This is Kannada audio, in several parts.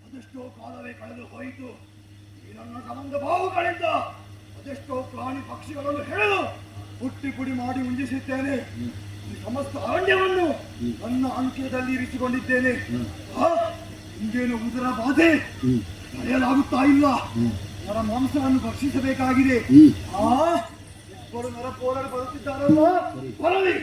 ಅದೆಷ್ಟೋ ಕಾಲವೇ ಕಳೆದು ಹೋಯಿತು. ಈ ನನ್ನ ಸಂಬಂಧ ಭಾವಗಳಿಂದ ಅದೆಷ್ಟೋ ಪ್ರಾಣಿ ಪಕ್ಷಿಗಳನ್ನು ಹೇಳಲು ಹುಟ್ಟಿ ಪುಡಿ ಮಾಡಿ ಉಂಜಿಸಿದ್ದೇನೆ. ಈ ಸಮಸ್ತ ಅರಣ್ಯವನ್ನು ನನ್ನ ಅಂತ್ಯದಲ್ಲಿ ಇರಿಸಿಕೊಂಡಿದ್ದೇನೆ. ಹಿಂಗೇನು ಉದರ ಬಾಧೆ ತಡೆಯಲಾಗುತ್ತಾ ಇಲ್ಲ. ನರ ಮಾಂಸವನ್ನು ಭಕ್ಷಿಸಬೇಕಾಗಿದೆ. ಇಬ್ಬರು ನರಪೋರರು ಬರುತ್ತಿದ್ದಾರಲ್ಲ, ಬರಲಿ.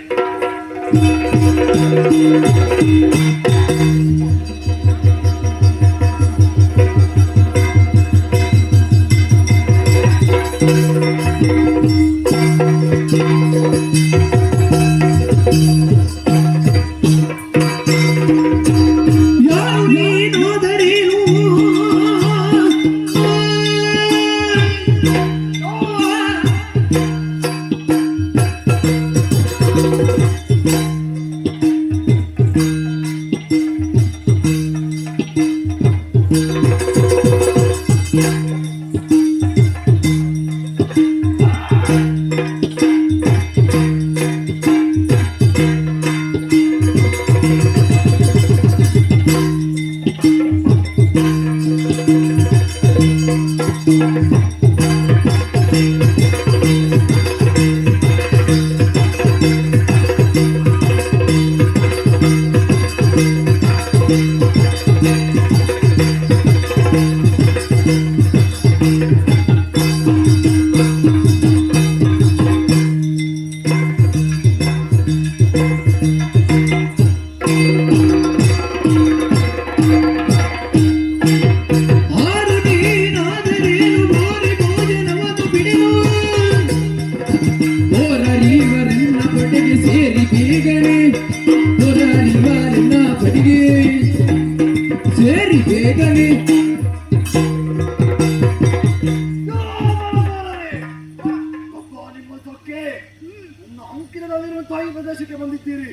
ಪ್ರದೇಶಕ್ಕೆ ಬಂದಿದ್ದೀರಿ.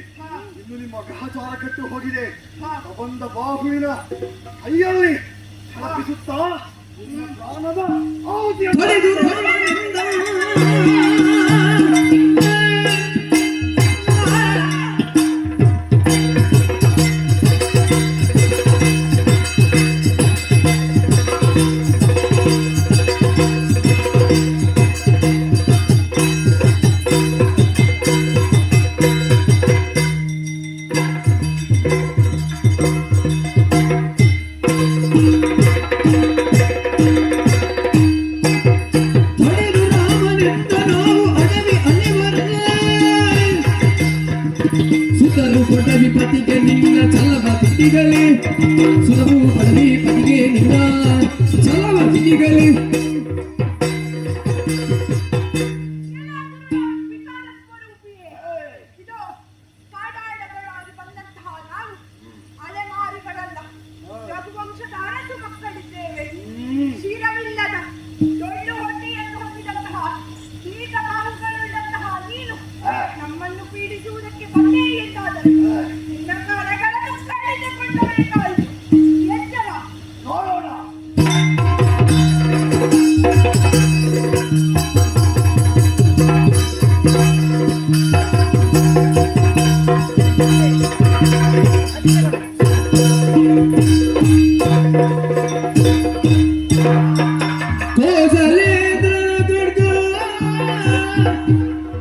ಇನ್ನು ನಿಮ್ಮ ಗ್ರಹಚಾರ ಕೆಟ್ಟು ಹೋಗಿದೆ. ಬಂದ ಬಾಹುವಿನ ಕೈಯಲ್ಲಿ ಛಾಪಿಸುತ್ತಾ ಪ್ರಾಣದ ನಮ್ಮನ್ನು ಪೀಡಿಸುವುದಕ್ಕೆ ಬಂದೇ ಎಂದಾದರೆ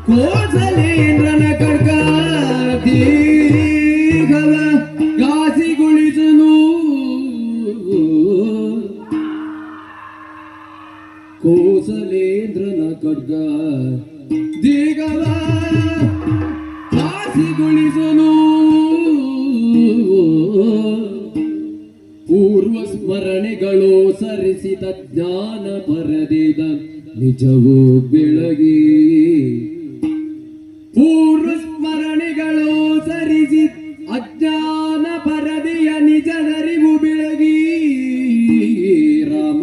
ಕೋಸಲೇಂದ್ರನ ಖಡ್ಗ ದೀಘವ ಗಾಸಿ ಸ್ಮರಣೆಗಳು ಸರಿಸಿದ ಜ್ಞಾನ ಪರದಿದ ನಿಜವೂ ಬೆಳಗಿ ಪೂರ್ವ ಸ್ಮರಣೆಗಳು ಸರಿಸಿ ಅಜ್ಞಾನ ಪರದೆಯ ನಿಜನರಿವು ಬೆಳಗಿ ರಾಮ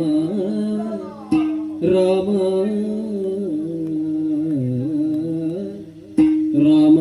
ರಾಮ ರಾಮ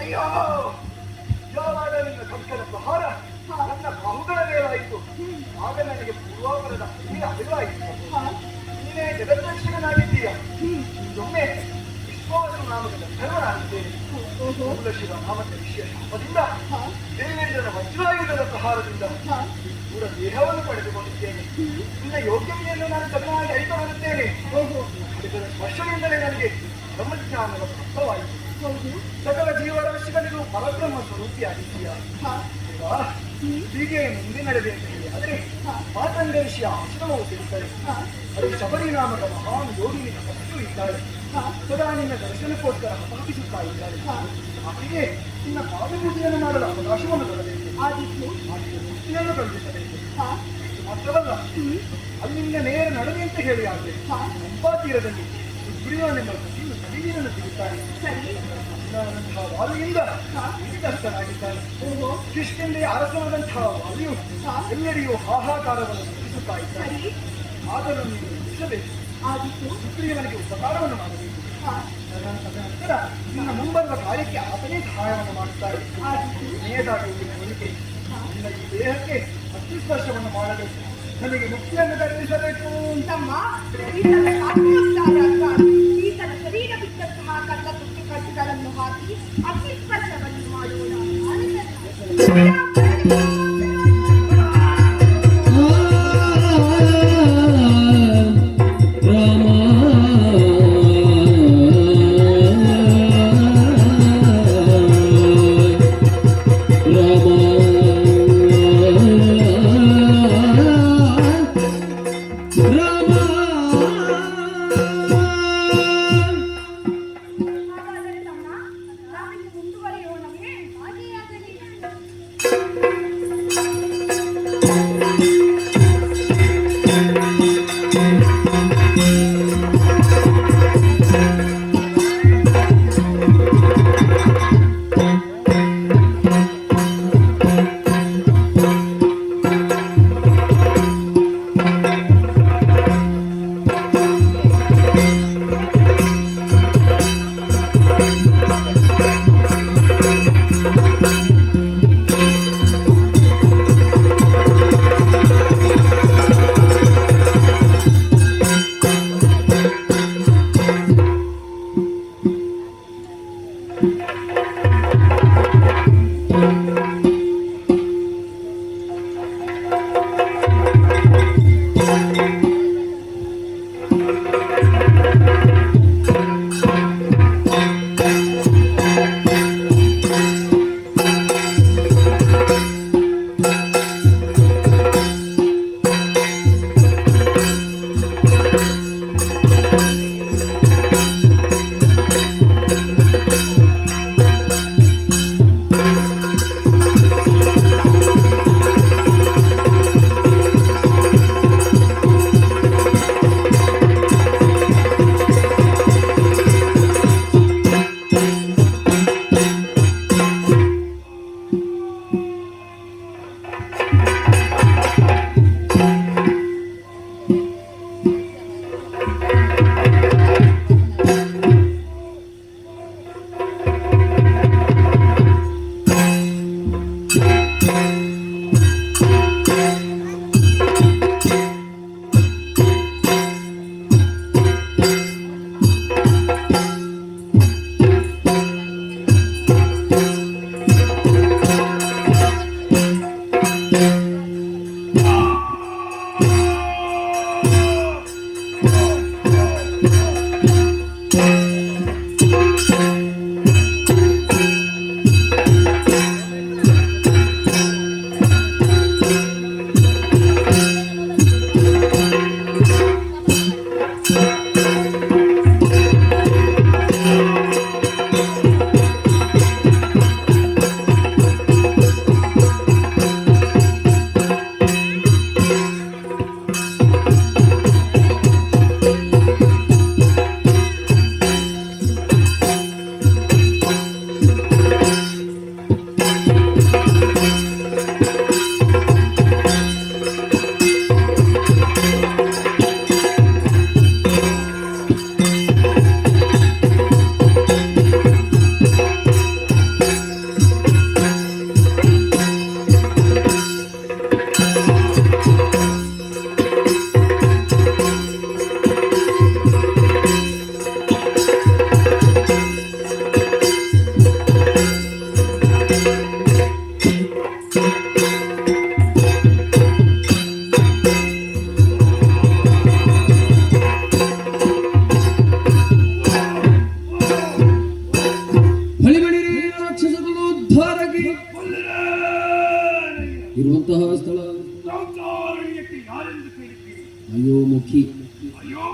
ಅಯ್ಯೋ ಯಾವಾಗ ನಿನ್ನ ಸಂಕಟ ಪ್ರಹಾರ ನನ್ನ ಬಾಹುಗಳ ಮೇಲಾಯಿತು ಆಗ ನನಗೆ ಪೂರ್ವಾಪರದ ಅರಿವಾಯಿತು ನೀನೇ ಜಗದ್ರಕ್ಷಕನಾಗಿದ್ದೀಯ ಒಮ್ಮೆ ವಿಶ್ವಾಸ ನಾಮದ ಧರ್ಮನಾಗಿದ್ದೇನೆ ಶಿವ ನಾಮದ ವಿಷಯ ಶಾಪದಿಂದ ದೇವೇಂದ್ರನ ವಜ್ರಾಯುಧದ ಪ್ರಹಾರದಿಂದ ಪೂರ ದೇಹವನ್ನು ಪಡೆದುಕೊಂಡಿದ್ದೇನೆ ನಿನ್ನ ಯೋಗ್ಯತೆಯನ್ನು ನಾನು ಚೆನ್ನಾಗಿ ಅರಿತು ಬರುತ್ತೇನೆ ಇದರ ಸ್ಪರ್ಶದಿಂದಲೇ ನನಗೆ ಬ್ರಹ್ಮಜ್ಞಾನದ ಪ್ರಾಪ್ತವಾಯಿತು ಸಕಲ ಜೀವರಾಶಿಗಳಿಗೂ ಪರಬ್ರಹ್ಮ ಸ್ವರೂಪಿಯಾಗಿದ್ದೀಯ ಹೀಗೆ ಮುಂದೆ ನಡೆದೆ ಅಂತ ಹೇಳಿ ಆದರೆ ಮಾತಂಗ ಋಷಿಯ ಆಶ್ರಮವು ಸಿಗುತ್ತದೆ ಅದು ಶಬರಿ ನಾಮದ ಮಹಾನ್ ಯೋಗಿನಿ ತಪಸ್ಸು ಇದ್ದಾಳೆ ಸದಾ ನಿನ್ನ ದರ್ಶನಕ್ಕೋಸ್ಕರ ಹಪಾಪಿಸುತ್ತಾ ಇದ್ದಾಳೆ ಆಕೆಗೆ ನಿನ್ನ ಪಾದಪೂಜೆಯನ್ನು ಮಾಡಲು ಅವಕಾಶವನ್ನು ಕೊಡಬೇಕು ಮುಕ್ತಿಯನ್ನು ಕಲ್ಪಿಸಬೇಕು ಮಾತ್ರವಲ್ಲ ಅಲ್ಲಿಂದ ನೇರ ನಡೆದೆ ಅಂತ ಹೇಳಿ ಆದರೆ ಪಂಪಾ ತೀರದಲ್ಲಿ ಸುಗ್ರೀವನೆಂಬ ನದಿಯನ್ನು ಸಿಗುತ್ತಾನೆ ವಾಲಿಯಿಂದ ವಿಧಿದಸ್ಥನಾಗಿದ್ದಾನೆ ಕಿಷ್ಕಿಂಧೆಯ ಅರಸನಾದಂತಹ ವಾಲಿಯು ಎಲ್ಲೆಡೆಯೂ ಹಾಹಾಕಾರವನ್ನು ಸೃಷ್ಟಿಸುತ್ತಾ ಇದ್ದಾನೆ ಆದರೂ ನೀವು ರಕ್ಷಿಸಬೇಕು ಸುಗ್ರೀವನಿಗೆ ಉಪಕಾರವನ್ನು ಮಾಡಬೇಕು ತದನಂತರ ನಿನ್ನ ಮುಂಬರುವ ಕಾರ್ಯಕ್ಕೆ ಆತನೇ ಸಹಾಯವನ್ನು ಮಾಡುತ್ತಾರೆ ನೇದಾಗಿ ಹೋಲಿಕೆ ನಿನ್ನ ಈ ದೇಹಕ್ಕೆ ಅಗ್ನಿಸ್ಪರ್ಶವನ್ನು ಮಾಡಬೇಕು ನನಗೆ ಮುಕ್ತಿಯನ್ನು ಕಲ್ಪಿಸಬೇಕು ತಮ್ಮ ಈತನ ಶರೀರ ಬಿಟ್ಟಂತಹ ಕಲ್ಲ ತುಟ್ಟಿ ಕಟ್ಟುಗಳನ್ನು ಹಾಕಿ ಅಗ್ನಿಸ್ಪರ್ಶವನ್ನು ಮಾಡೋಣ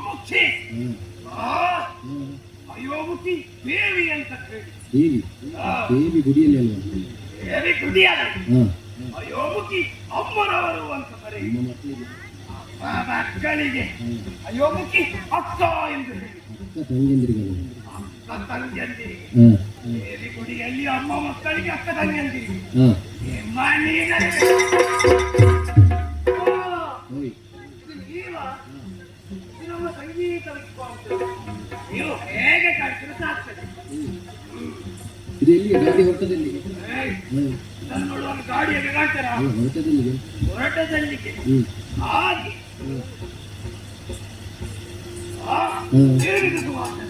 ಮುಖಿ ಹ್ಮ್. ಆ ಹ್ಮ್. ಅಯೋಮುಖಿ ದೇವಿ ಅಂತ ಹೇಳಿ ದೇವಿ ದೇವಿ ಗುಡಿಯಲ್ಲಿ ಅಲ್ವಾ? ದೇವಿ ಗುಡಿಯಲ್ಲ ಹಾ ಅಯೋಮುಖಿ ಅಮ್ಮನವರು ಅಂತ ಕರೆ ನಿಮ್ಮ ಮಕ್ಕಳಿಗೆ ಮಕ್ಕಳಿಗೆ ಹ್ಮ್. ಅಯೋಮುಖಿ ಅಕ್ಕ ಎಂದು ಹೇಳಿ ಅಕ್ಕ ತಂಗಿಯಂದಿರಿಗಲ್ಲ? ಅಕ್ಕ ತಂಗಿಯಂದಿರಿಗೆ ಹಾ ದೇವಿ ಗುಡಿಯಲ್ಲಿ ಅಮ್ಮ ಮಕ್ಕಳಿಗೆ ಅಕ್ಕ ತಂಗಿಯಂದಿರಿಗೆ ಹಾ ನಿಮ್ಮ ನೀಗಲೇ ಹೋಯ್ ನಮ್ಮ ಸಂಗೀತ ವಿದ್ವಾಂಸರು ನೀವು ಹೇಗೆ ಕಳ್ಸಿದ್ರೆ ಸಾಕ್ತದೆ ಇದು ಎಲ್ಲಿಗೆ ಗಾಡಿ ಹೊರಟದಲ್ಲಿಗೆ? ಹ್ಮ್. ನಾನು ನೋಡುವಾಗ ಗಾಡಿಯಲ್ಲಿ ಕಾಣ್ತಾರ ಅಲ್ಲ ಹೊರಟದಲ್ಲಿಗೆ? ಹೊರಟದಲ್ಲಿಗೆ ಹ್ಮ್. ಹಾಗೆ ಹ್ಮ್. ಏನಿದು ಸುವಾಸನೆ?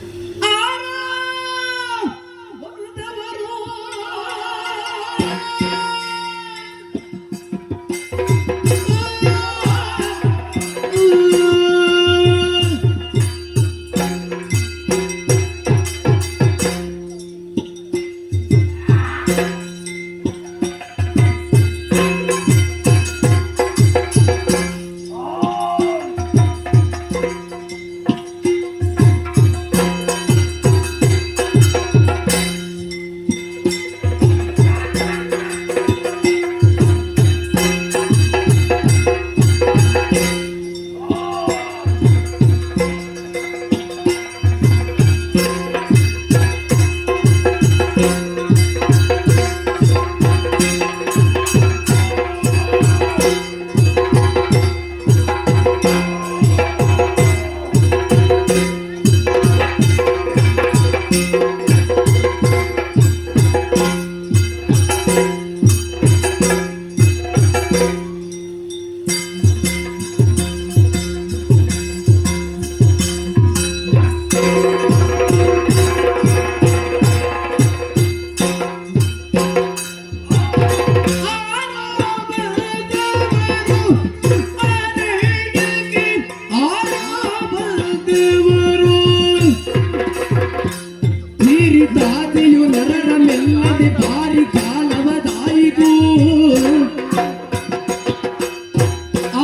ತಾತೆಯು ನರರ ಮೆಲ್ಲದೆ ಬಾರಿ ಕಾಲವದಾಯಿತು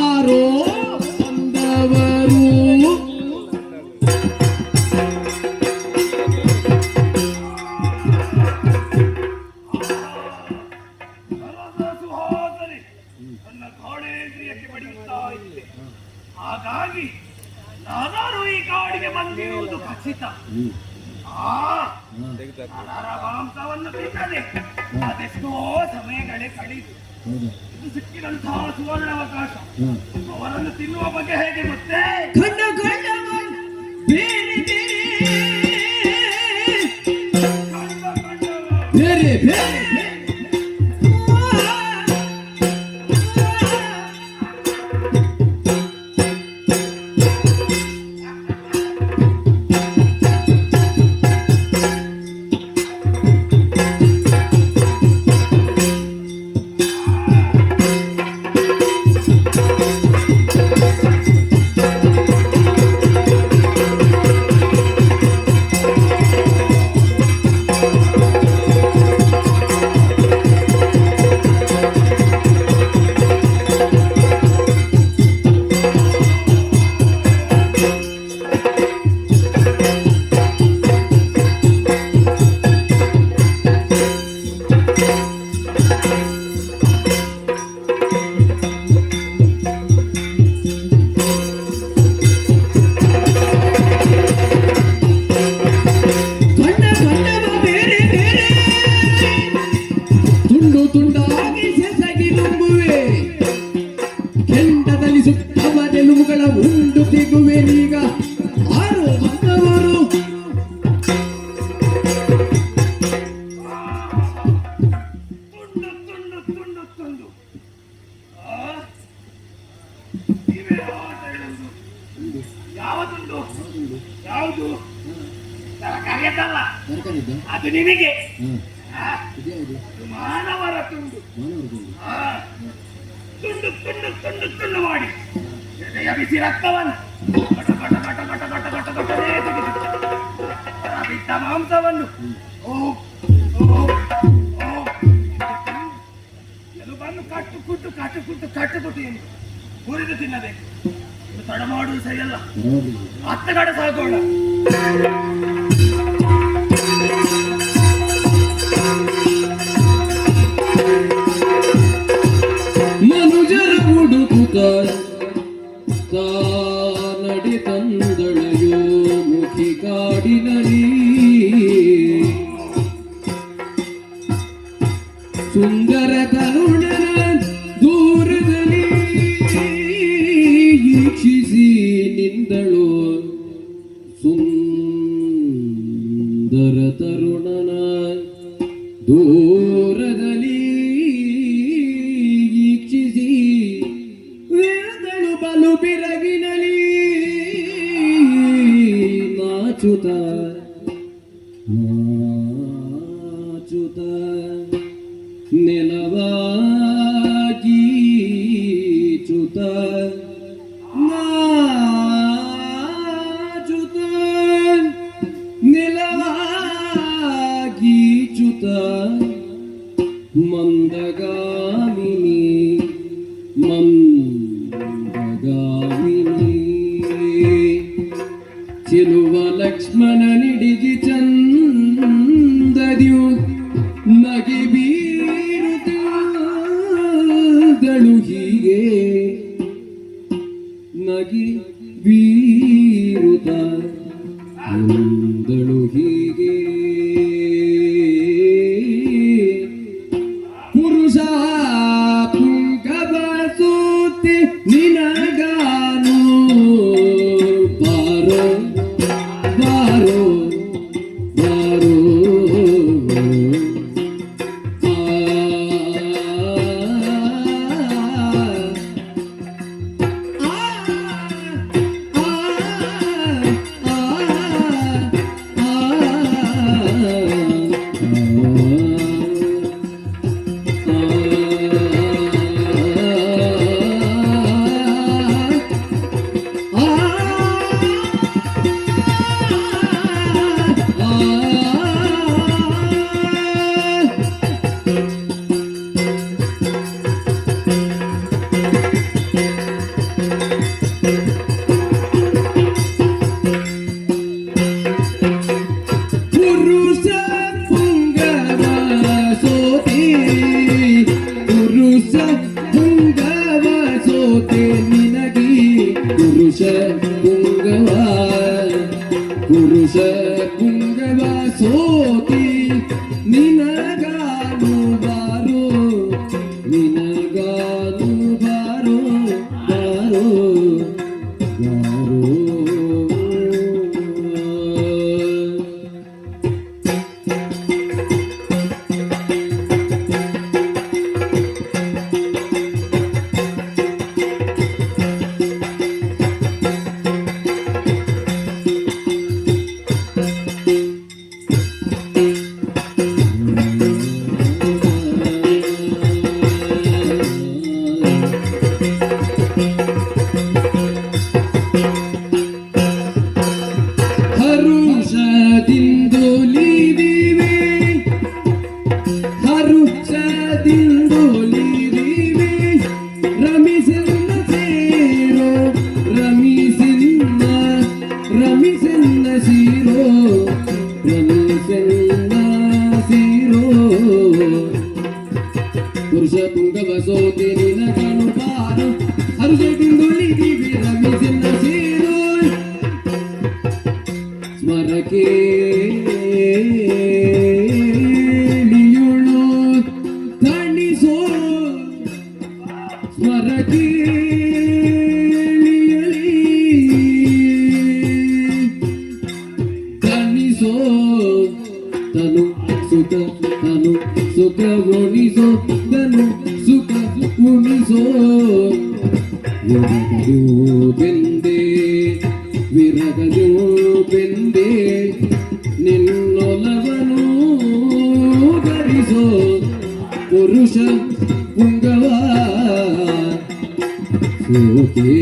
ಆರೋ ಬಂದವರು ಸುಹಾಸನೆ ನನ್ನ ಗಾಢೇಂದ್ರಿಯಕ್ಕೆ ಬಡಿಯುತ್ತಾ ಇದ್ದೆ ಹಾಗಾಗಿ ನಾನಾರು ಈ ಕಾಡಿಗೆ ಬಂದಿರುವುದು ಖಚಿತ ನರ ಮಾಂಸವನ್ನು ತಿನ್ನದೆ ಅದೆಷ್ಟೋ ಸಮಯಗಳೇ ಕಳೆದು ಇದು ಸಿಕ್ಕಿದಂತಹ ಸುವರ್ಣಾವಕಾಶ ಅವರನ್ನು ತಿನ್ನುವ ಬಗ್ಗೆ ಹೇಗೆ ಗೊತ್ತೇ? ಖಂಡ ಖಂಡ ಬೇರೆ ಬೇರೆ ಬೇರೆ ತುಂಡಾಗಿ ಸೆಸಗಿ ನುಂಗುವೆ ಕೆಂಡದಲ್ಲಿ ಸುತ್ತವರೆಲುವುಗಳ ಉಂಡು ತೆಗುವೆ ಈಗ ಆರು ಬಂದವರು ತುಂಡು ತುಂಡು ತುಂಡು ತುಂಡು ನೀವೇ ಆಟ ಹೇಳುವುದು ಯಾವ ತುಂಡು ಯಾವುದು ತರಕಾರಿಯದ್ದಲ್ಲ ಅದು ನಿನಗೆ ಮಾನವರ ತುಂಡು ತುಂಡು ತುಂಡು ತುಂಡು ತುಂಡು ಮಾಡಿ ಎದೆಯ ಬಿಸಿ ರಕ್ತವನ್ನು ಕಟ ಕಟ ಕಟ ಕಟ ಕಟ ಕಟ ಕಟನೇ ತೆಗೆದು ಬಿಟ್ಟ ಮಾಂಸವನ್ನು ಎಲುಬನ್ನು ಕಟ್ಟು ಕುಟ್ಟು ಕಟ್ಟು ಕುಟ್ಟು ಕಟ್ಟು ಕುಟ್ಟು ಎಂದು ಹುರಿದು ತಿನ್ನಬೇಕು ತಡ ಮಾಡುವುದು ಸರಿಯಲ್ಲ. ಅತ್ತ ಕಡೆ ಸಾಗೋಣ. ಮನುಜರ ಹುಡುಕುತ್ತ ನಡೆ ತಂದಳೆಯೋ ಮುಖಿ ಕಾಡಿನಲ್ಲಿ ಸುಂದರ ತರುಣನ ದೂರದಲ್ಲಿ ಈಕ್ಷಿಸಿ ನಿಂದಳು ಸುಂದರ ತರುಣನ ದೂರದಲ್ಲಿ ಈಕ್ಷಿಸಿ ನಿಂದಳು ಬಲು ಬಿರಗಿನಲಿ ನಾಚುತ ನಾಚುತ ನೆಲವಾಗಿ ಚುತ ನಾಚುತ ನೆಲವಾಗಿ ಚುತ ಮಂದಗಾಮಿನಿ ಮಂದಗಾಮಿನಿ ಚಿಲುವ ಲಕ್ಷ್ಮಣ ನಿಡಿಗಿ ಚಂದದಿಯು ನಗೆ ಬೀರುತ್ತಳು ಹೀಗೆ ನಗೆ ಬೀರುತ್ತ ಮುಂದಳು ಹೀಗೆ ಪುರುಷ ಪುಂಗವ ಸೂತಿ ನಿನಗಾನು ಬಾರೋ ಬಾರೋ ಬಾರೋ ಪುರುಷ ಪುಂಗವ ಸೋತಿ ಪುರುಷ ಪುಂಗವ ಸೋತೆ ನಿನಗಿ ಪುರುಷ ಪುಂಗವ ಸೋತಿ ನಿನಗಾನು ಬಾರೋ ನಿನಗಾನು ಬಾರೋ ಬಾರೋ ಬಾರೋ ಹರುಷದಿಂದೊಲಿದಿವೆ ರಮಿಸನ್ನ ಸೇರೋ ರಮಿಸನ್ನ ಸೀರೋ ಪುರುಷ ಪುಂಗವ ಸೋತೆ ನಿನಗಾನು ಬಾರೋ ಹರುಷದಿಂದೊಲಿದಿವೆ ರಮಿಸನ್ನ ಸೇರೋ ಸ್ಮರಕೆ ತಣಿಸೋ ಸ್ಮರಕೆ ತಣಿಸೋ ತನು ಸುಖ ಉಣಿಸೋ ತನು ಸುಖ ಉಣಿಸೋ ವಿರಗದು ಬೆಂದೆ ವಿರಗದು ಬೆಂದೆ ನಿನ್ನೊಲವನು ಧರಿಸೋ ಪುರುಷ ಪುಂಗವ ಸೋತೆ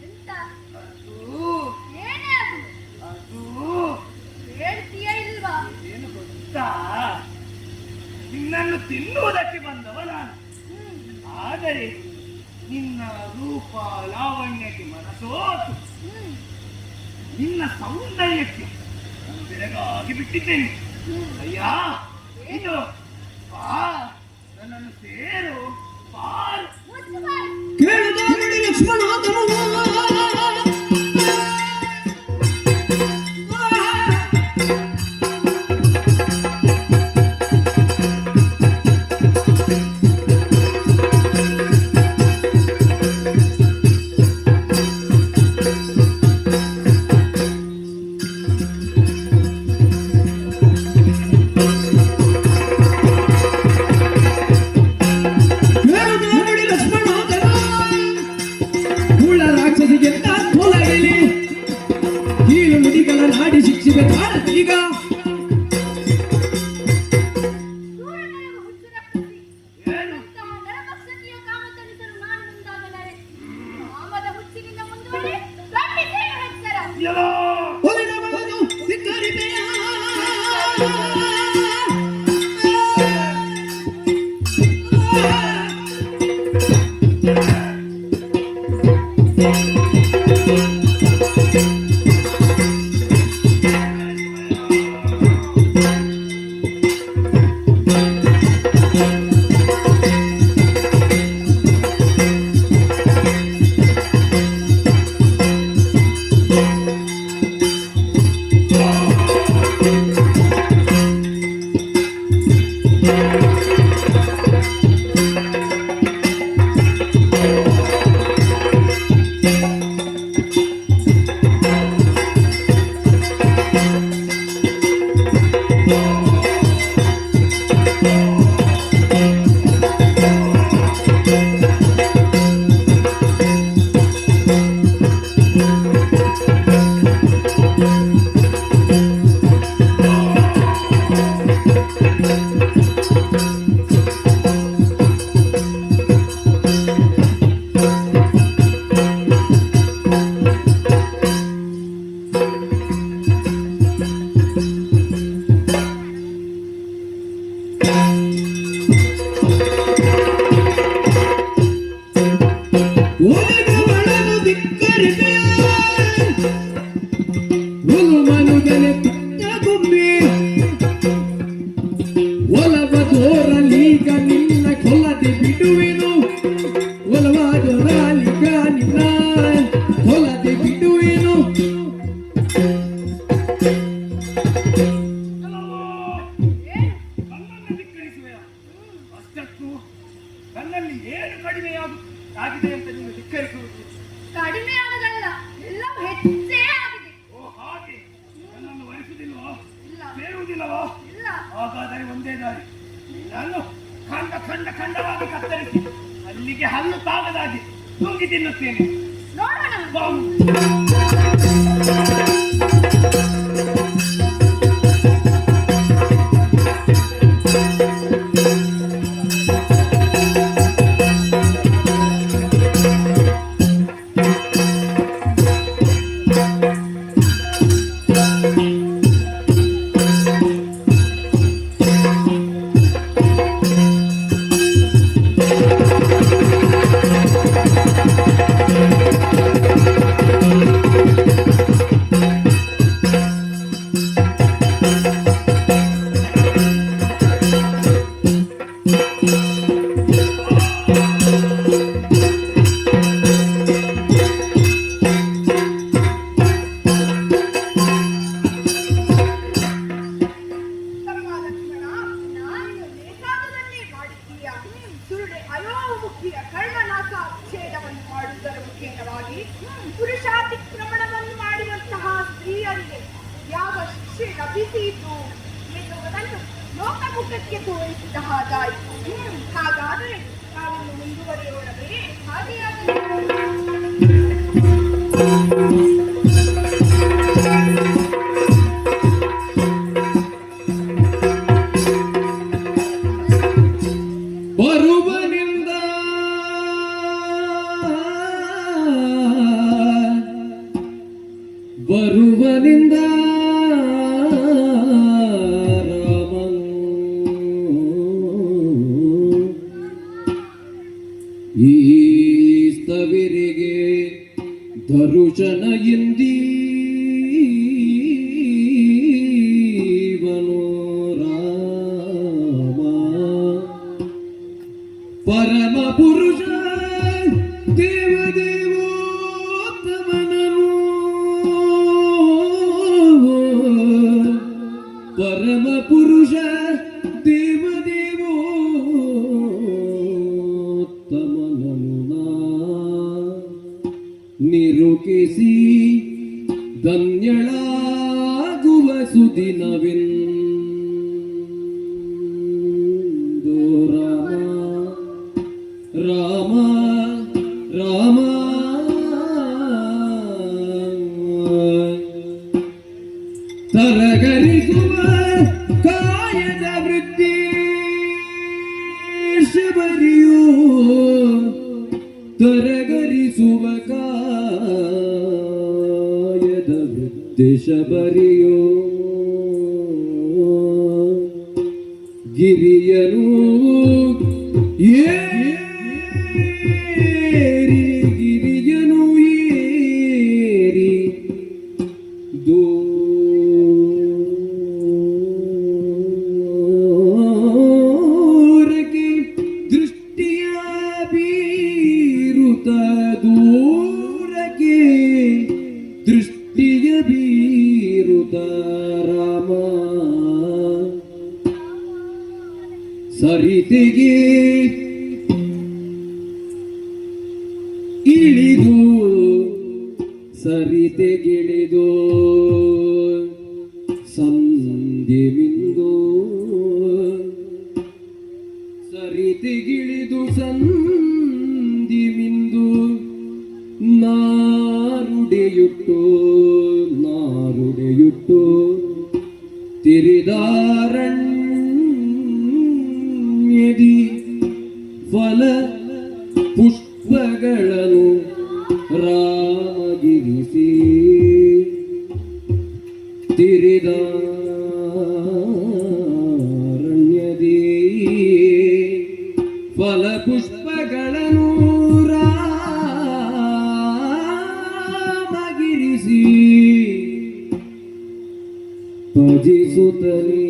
ಎಂತ ಅದು ಏನೇ ಅದು ಅದು ಹೇಳ್ತೀಯಾ ಇಲ್ವಾ? ಏನು ಗೊತ್ತಾ, ನಿನ್ನನ್ನು ತಿನ್ನುವುದಕ್ಕೆ ಬಂದವ ನಾನು. ಆದರೆ ನಿನ್ನ ರೂಪ ಲಾವಣ್ಯಕ್ಕೆ ಮನಸೋತು, ನಿನ್ನ ಸೌಂದರ್ಯಕ್ಕೆ ನಾನು ಬೆಳಗಾಗಿ ಬಿಟ್ಟಿದ್ದೇನೆ. ಅಯ್ಯ, ಇದು ಬಾ, ನನ್ನನ್ನು ಸೇರು, ಬಾರು. ಮುಚ್ಚು ಬಾಯಿ. ಕೇಳಿದ ನೋಡಿ ಲಕ್ಷ್ಮಣ ನಾಡಿ ಶಿಕ್ಷಿಗೆ ಈಗ ಸೂರ್ಯನಿಗೆ ಹುಚ್ಚು ರಕ್ತಸಿ. ಏನು ಇಂತಹ ನರಭಕ್ಷಕಿಯ ಕಾಮತನಿಸಲು ನಾನು ಮುಂದಾಗಲಾರೆ. ಕಾಮದ ಹುಚ್ಚಿನಿಂದ ಮುಂದುವರಿ ಗಂಡಿಸೇನು ಹೆಚ್ಚರ. ಎಲ್ಲೋ ಒಲಿದವನು ಸಿಕ್ಕರಿದೆಯ ಒಲಿದವಳನು ಧಿಕ್ಕರಿದೆಯ ಒಲು ಮನುಗನೆ ಪಿಕ್ಕಗೊಮ್ಮೆ ಒಲವ ಜೋರಲೀಗ ನಿನ್ನ ಕೊಲ್ಲದೆ ಬಿಡುವೆನು ಒಲವ ಜೋರಲೀಗ ನಿನ್ನ ಕೊಲ್ಲದೆ ಬಿಡುವೆನು ನನ್ನನ್ನು ಧಿಕ್ಕರಿಸುವೆಯಾ? ಅಷ್ಟಕ್ಕೂ ನನ್ನಲ್ಲಿ ಏನು ಕಡಿಮೆಯಾಗಿದೆ ಅಂತ ನೀನು ಧಿಕ್ಕರಿಸುವುದು? ಕಡಿಮೆ ಆದದಲ್ಲ, ಎಲ್ಲವೂ ಹೆಚ್ಚೇ ಆಗಿದೆ. ಓ ಹಾಗೆ, ನನ್ನನ್ನು ವರಿಸುವುದಿಲ್ವೋ, ಇಲ್ಲ ಸೇರುವುದಿಲ್ಲವೋ? ಇಲ್ಲ. ಹಾಗಾದರೆ ಒಂದೇ ದಾರಿ, ನಾನು ಖಂಡವಾಗಿ ಕತ್ತರಿಸಿ ಅಲ್ಲಿಗೆ ಹಲ್ಲು ತಾಗದಾಗಿ ನುಂಗಿ ತಿನ್ನುತ್ತೇನೆ. ನೋಡೋಣ. ಬಾವು. ತಮ್ಮ ಲಕ್ಷ್ಮಣ, ನಾನು ಬೇಕಾದದನ್ನೇ ಮಾಡಿದ್ದೀಯ. ಸುರುಡೆ ಅಯೋಮುಖಿಯ ಕರ್ಣನಾಥ ಛೇದವನ್ನು ಮಾಡುವುದರ ಮುಖೇನವಾಗಿ ಪುರುಷಾತಿಕ್ರಮಣವನ್ನು ಮಾಡುವಂತಹ ಸ್ತ್ರೀಯರಿಗೆ ಯಾವ ಶಿಕ್ಷೆ ಲಭಿಸಿತು ಎನ್ನುವುದನ್ನು ಲೋಕಮುಖಕ್ಕೆ ತೋರಿಸಿದ ಹಾಗಾಯಿತು. ಹಾಗಾದರೆ ನಾವಿನ್ನು ಮುಂದುವರಿಯೋಣವೇ? ಹಾಗೆ ಆಗಲಿ. ಪರಮ ಪುರುಷ ದೇವದೇವೋತ್ತಮನನು ನಿರುಕಿಸಿ ಧನ್ಯಳಾಗುವ ಸುದಿನವೆಂದು ರಾಮ ರಾಮ ತರಗರಿಸುವ ಕಾಯದ ವೃತ್ತಿ ಶಬರಿಯೋ ತರಗರಿಸುವ ಕಾಯದ ವೃತ್ತಿ ಶಬರಿಯೋ ಗಿರಿಯನು ಏರಿ ಗಿರಿಯನು ಏರಿ ದೂರಕ್ಕೆ ದೃಷ್ಟಿಯ ಬೀರುತ್ತ ದೂರಕ್ಕೆ ದೃಷ್ಟಿಯ ಬೀರುತ್ತ ರಾಮ ಸರಿತೆಗೆ ಇಳಿದು ಸರಿತೆಗಿಳಿದು ಸಂಧಿ ಮಿಂದು ಸರಿತೆಗಿಳಿದು ಸಂಧಿ ಮಿಂದು ನಾರುಡೆಯುಟ್ಟು ತಿರಿದಾರಣ್ಯದಿ ಫಲ ಪುಷ್ಪಗಳನ್ನು ರಾಮಗಿರಿಸಿ ತಿರಿದಾರಣ್ಯದಿ ಫಲ ಪುಷ್ಪಗಳನ್ನು ರಾಮಗಿರಿಸಿ ಭಜಿಸುತ್ತಲೇ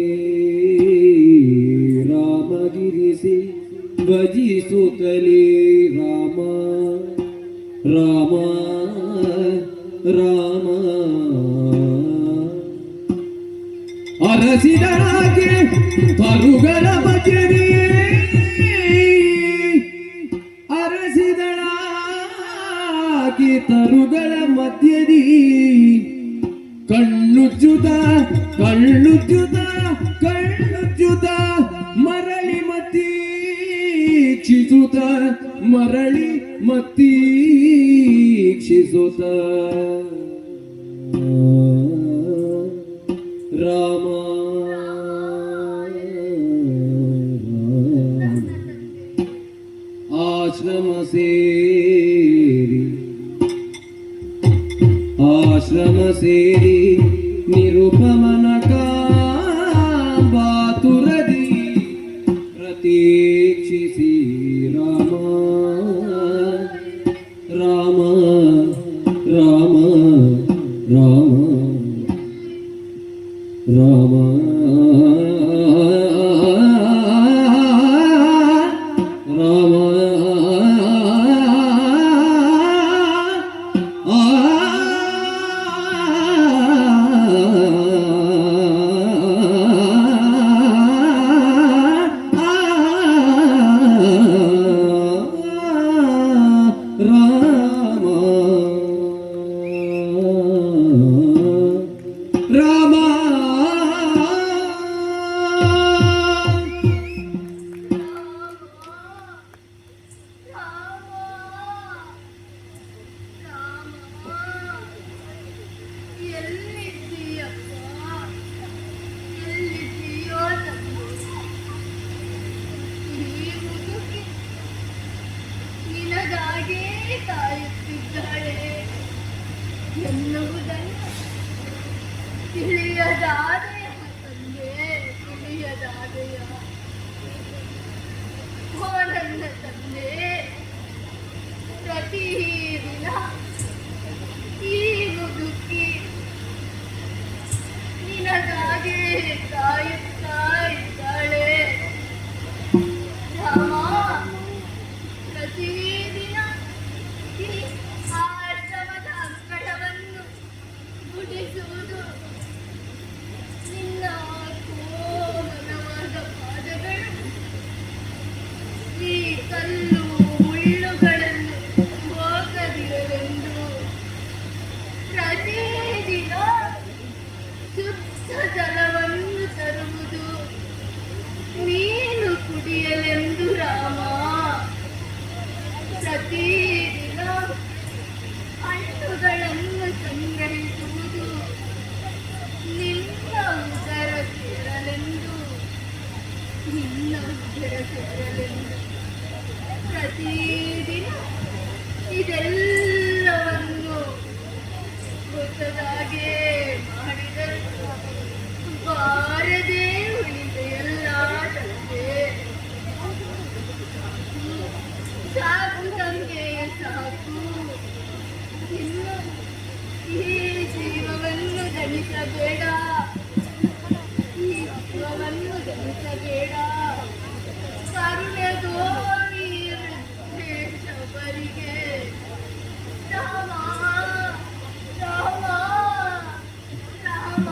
ರಾಮಗಿರಿಸಿ ಭಜಿಸುತ್ತಲೇ ರಾಮ ರಾಮ ರಾಮ ಅರಸಿದಳಾಗೆ ತರುಗಳ ಮಧ್ಯದಿ ಅರಸಿದಳಾಗೆ ತರುಗಳ ಮಧ್ಯದಿ ಕಣ್ಣುಜ್ಜುತ ಮರಳಿ ಮತ್ತೀಕ್ಷಿಸುತ್ತ ಮರಳಿ ಮತ್ತೀಕ್ಷಿಸುತ್ತ ರಾಮ ಆಶ್ರಮ ಸೇರಿ ನಿರುಪಮನ ಕಾಂಬಾತುರದಿ ಪ್ರತೀಕ್ಷಿಸಿ ರಾಮ ರಾಮ ರಾಮ ರಾಮ ರಾಮ ಎನ್ನುವುದನ್ನು ತಿಳಿಯದಾದೆಯ ತಂದೆ, ತಿಳಿಯದಾದೆಯ ಓ ನನ್ನ ತಂದೆ. ಪ್ರತಿದಿನ ಈ ಮುದುಕಿ ನಿನಗಾಗೆ ಕಾಯುತ್ತಾ ಇದ್ದಾಳೆ ರಾಮ. ಪ್ರತಿದಿನ ಈ ಆಶ್ರಮದ ಅಂಕಣವನ್ನು ಗುಡಿಸುವುದು ನಿನ್ನ ಸೇರಲೆಂದು ಪ್ರತಿದಿನ ಇದೆಲ್ಲವನ್ನು ಗೊತ್ತದಾಗೆ ಮಾಡಿದರೆ ಬಾರದೆ ಉಳಿದೆಯಲ್ಲ ತಂದೆ. ಸಾಕು ತಂದೆ, ಸಾಕು. ಇನ್ನು ಈ ಜೀವವನ್ನು ಜನಿಸಬೇಡ, ಈ ಜೀವವನ್ನು ಜನಿಸಬೇಡ. ಕರುಣೆ ತೋರಿ ಶಬರಿಗೆ ರಾಮ ರಾಮ ರಾಮ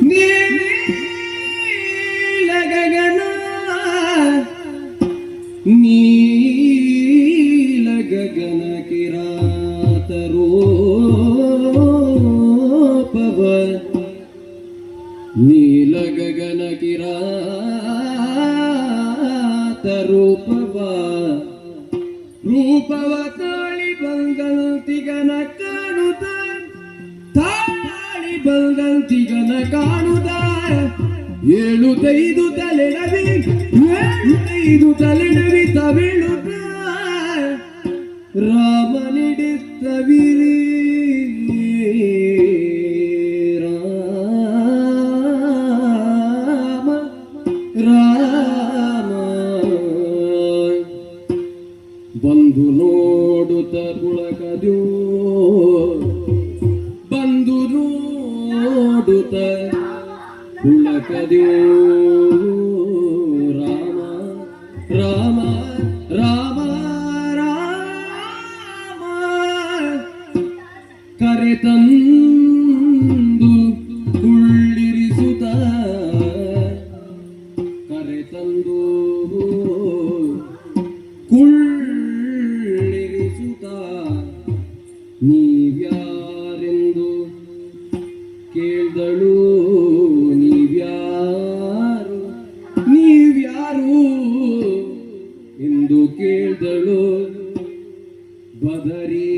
ನೀಲ ಗಗನ ನೀಲ ಗಗನ ಕಿರಾತ ರೂಪವ ನೀಲ ಗಗನ ಕಿರಾತ ರೂಪವ ರೂಪವ ತಾಳಿ ಬಂಗಂತಿಗನ ಕಾಣುತ್ತ ತಾಳಿ ಬಂಗಂತಿಗನ ಕಾಣುತ್ತ ಏಳುತ್ತೈದು ತಲೆನವಿ ತವಿಳುತ್ತ ರಾಮ ನಿಡಿತ್ತವಿರಿ ರಾಮ ರಾಮ ಬಂದು ನೋಡುತ್ತ ಪುಳಕದ್ಯೋ ಬಂದು ನೋಡುತ್ತ ಪುಳಕದ್ಯೋ ರಾಮ ರಾಮ ರಾಮ ರಾಮ ಕರೆತಂದು ಕುಳ್ಳಿರಿಸುತ್ತ ಕರೆತಂದು ಕುಳ್ಳಿರಿಸುತ್ತ ನೀವ್ಯಾರೆಂದು ಕೇಳ್ದಳು ನೀವ್ಯಾರು ಎಂದು ಕೇಳ್ದಳು ಬದರಿ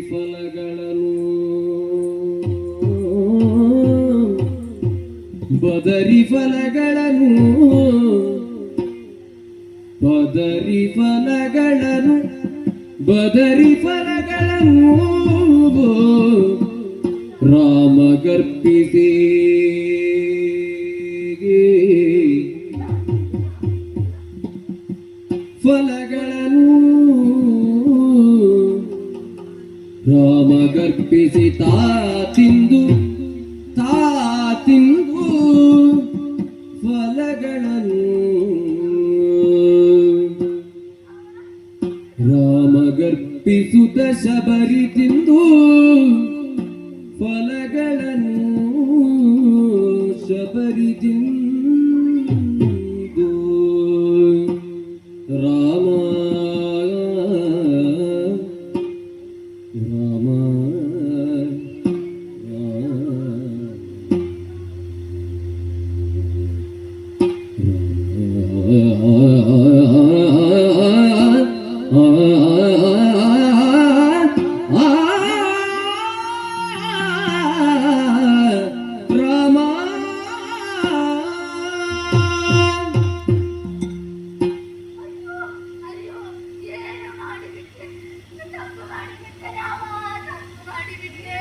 ಫಲಗಳನ್ನು ಬದರಿ ಫಲಗಳನ್ನು ಬದರಿ ಫಲಗಳನ್ನು ಬದರಿ ಫಲಗಳನ್ನು ರಾಮ ಗರ್ಪಿಸಿ ಫಲಗಳನ್ನು ರಾಮ ಗರ್ಪಿಸಿ ತಾ ತಿಂದು ಫಲಗಳನ್ನು ರಾಮ ಗರ್ಪಿಸುತ್ತ ಶಬರಿ ತಿಂದು ಫಲಗಳನ್ನು ಶಬರಿ ತಿಂದು ರಾಮ ರಾಮ ಅಯ್ಯೋ, ಏನು ಮಾಡಿಬಿಟ್ಟೆ? ತಪ್ಪು ಮಾಡಿಬಿಟ್ಟೆ ರಾಮ, ತಪ್ಪು ಮಾಡಿಬಿಟ್ಟೆ.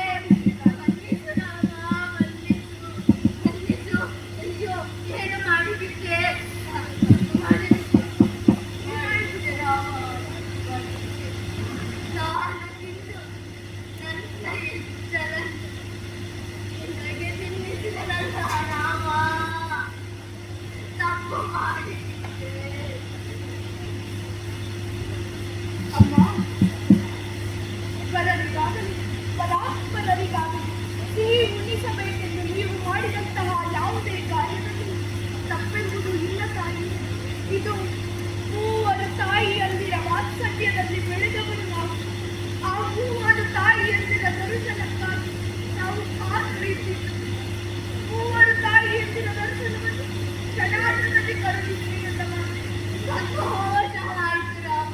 ಮನ್ನಿಸು ರಾಮ, ಮನ್ನಿಸು. ಅಯ್ಯೋ, ಏನು ಮಾಡಿಬಿಟ್ಟೆ? ತಪ್ಪು ಮಾಡಿಬಿಟ್ಟೆ. ಮಾಡಿಬಿಟ್ಟೆ ರಾಮ, ಮಾಡಿಬಿಟ್ಟೆ. ನಾನು ತಿಂದು ನನ್ನ ಇಷ್ಟರನ್ನು ನಿನಗೆ ತಿನ್ನಿಸಿದನಲ್ಲ ರಾಮ, ತಪ್ಪು ಮಾಡಿಬಿಟ್ಟೆ. ಅಮ್ಮ, ಪರರಿಗಾಗಲಿ ಪರಾತ್ಪರರಿಗಾಗಲಿ ಸಿಹಿ ಉಣಿಸಬೇಕೆಂದು ನೀವು ಮಾಡಿದಂತಹ ಯಾವುದೇ ಕಾರ್ಯದಲ್ಲಿ ತಪ್ಪೆಂಬುದು ಇಲ್ಲ ತಾಯಿ. ಇದು ಮೂವರು ತಾಯಿಯಂದಿರ ವಾತ್ಸಲ್ಯದಲ್ಲಿ ಬೆಳೆದವರು ನಾವು. ಆ ಮೂವರು ತಾಯಿಯಂದಿರ ದರ್ಶನಕ್ಕಾಗಿ ನಾವು ಕಾತುರಿಸಿದ್ದು. ಮೂವರು ತಾಯಿಯಂದಿರ ದರ್ಶನವನ್ನು ಕ್ಷಣಾರ್ಧದಲ್ಲಿ ಕರುಣಿಸಿ ಎಂದ ಸಂತೋಷವಾಯಿತು ರಾಮ.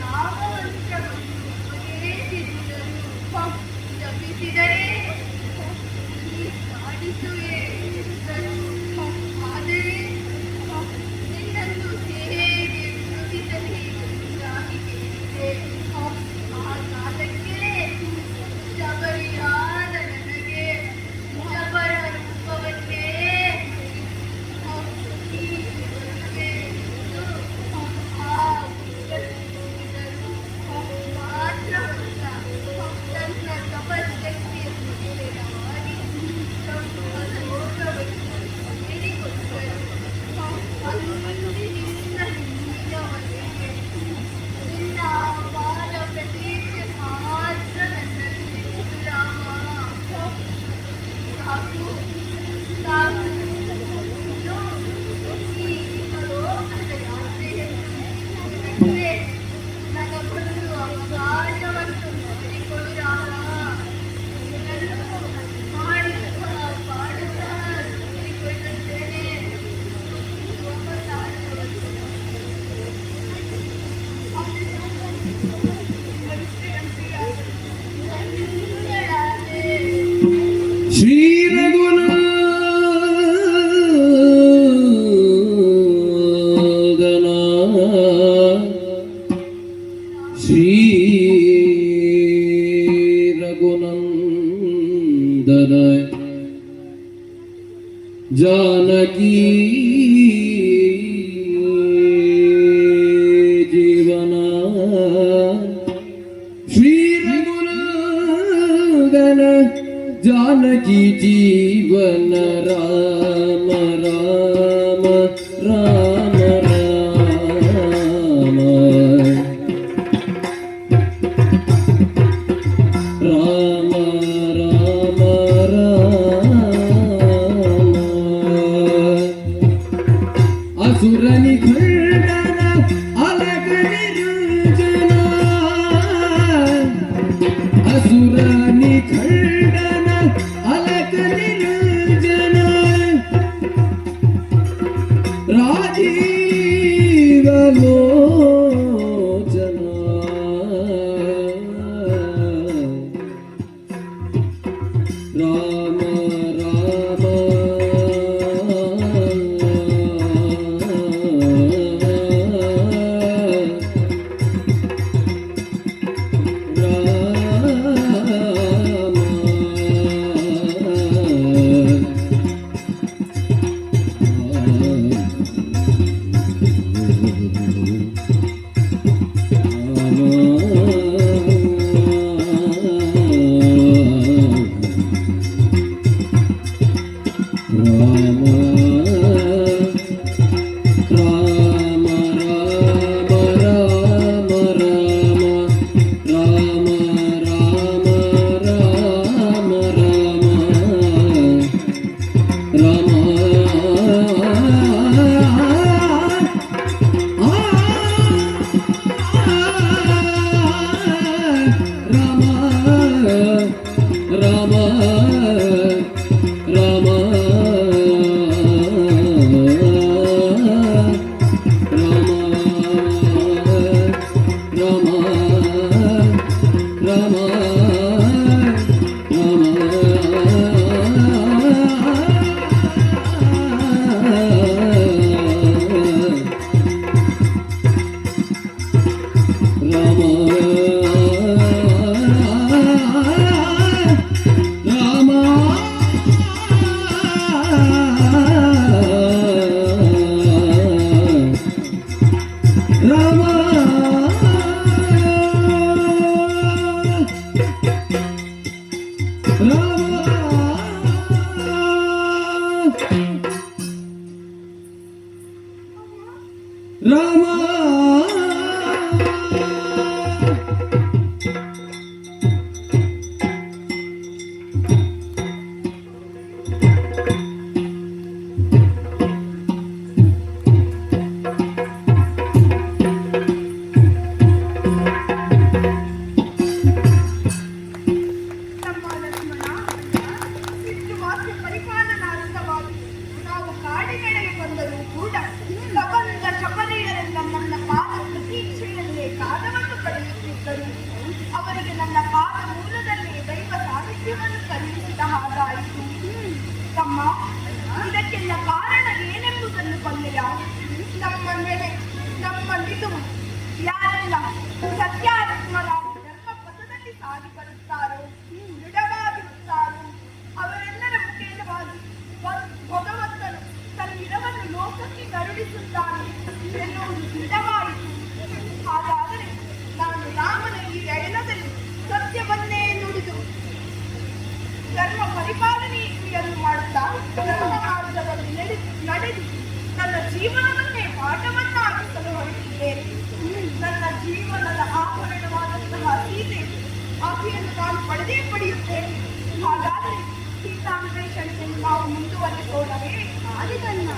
ಯಾವ ವರ್ಷವನ್ನು ಮರೆತಿದ್ದರು. ಜಪಿಸಿದರೆ ಮಾಡಿಸುವೆ ಎಂದರು. ಆದರೆ ನಿನ್ನನ್ನು ಹೇಗೆ ವಿರೋಧಿಸಲಿ ಎಂಬುದಾಗಿ ಕೇಳಿದೆ. ಆ ಕಾಲಕ್ಕೆ ಶಬರಿಯಾದ ನನಗೆ ಶಬರ ರೂಪವನ್ನೇ ಶ್ರೀ ರಘುನಾಥನ ಶ್ರೀ ರಘುನಂದನ ಜಾನಕಿ ಜೀವನ ಶ್ರೀ ರಘುನಂದನ जानकी जीवन राम राम राम राम राम राम राम असुर निखंडन अलग निरंजन असुर निखंडन अलग निरंजन राजीव लोचन राम राम ಕೂಡ ಕಬಂದ ಶಬರಿಯರೆಲ್ಲ ನನ್ನ ಪಾದ ಪ್ರತೀಕ್ಷೆಯಲ್ಲೇ ಕಾದವನ್ನು ಅಮ್ಮ, ಇದಕ್ಕೆಲ್ಲ ಕಾರಣ ಏನೆಂಬುದನ್ನು ಬಲ್ಲೆಯ? ನಮ್ಮ ಮೇಲೆ ನಮ್ಮಲ್ಲಿದು ಯಾರೆಲ್ಲ ಸತ್ಯಾತ್ಮರಾಗಿ ಧರ್ಮ ಪಥದಲ್ಲಿ ಸಾಗಿ ಬರುತ್ತಾರೋ, ದೃಢವಾಗಿರುತ್ತಾರೋ ಅವರೆಲ್ಲರ ಮುಖೇನವಾಗಿ ಭಗವಂತನು ತನ್ನಿರವನ್ನು ಲೋಕಕ್ಕೆ ಕರುಣಿಸುತ್ತಾನೆ ಎನ್ನುವುದು ದೃಢವಾಯಿತು. ಹಾಗಾದರೆ ನಾನು ರಾಮನ ಈ ಅಯನದಲ್ಲಿ ಸತ್ಯವನ್ನೇ ನುಡಿದು ಧರ್ಮ ಪರಿಪಾಲನೆಯನ್ನು ಮಾಡುತ್ತಾ ಧರ್ಮ ಮಾರ್ಗದಲ್ಲಿ ನಡೆದು ನನ್ನ ಜೀವನವನ್ನೇ ಪಾಠವನ್ನಾಗಿಸಲು ಹೊರಟಿದ್ದೇನೆ. ನನ್ನ ಜೀವನದ ಆಭರಣವಾದಂತಹ ಸೀತೆ ಆಕೆಯನ್ನು ನಾನು ಪಡೆದೇ ಪಡೆಯುತ್ತೇನೆ. ಹಾಗಾದರೆ ಸೀತಾನ್ವೇಷಣೆಯನ್ನು ನಾವು ಮುಂದುವರೆಸೋಣವೇ? ಆದಿಗಣ್ಣ.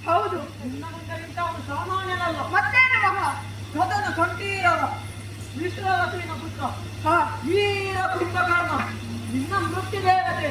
ಹೌದು, ಮತ್ತೇನು ಮಹಾ ಸದನ ಕಂಠೀರವ ವಿಶ್ವವಸುವಿನ ಪುತ್ರ ವೀರ ಕುಂಭಕರ್ಣ ನಿನ್ನ ಮೃತ್ಯು ದೇವತೆ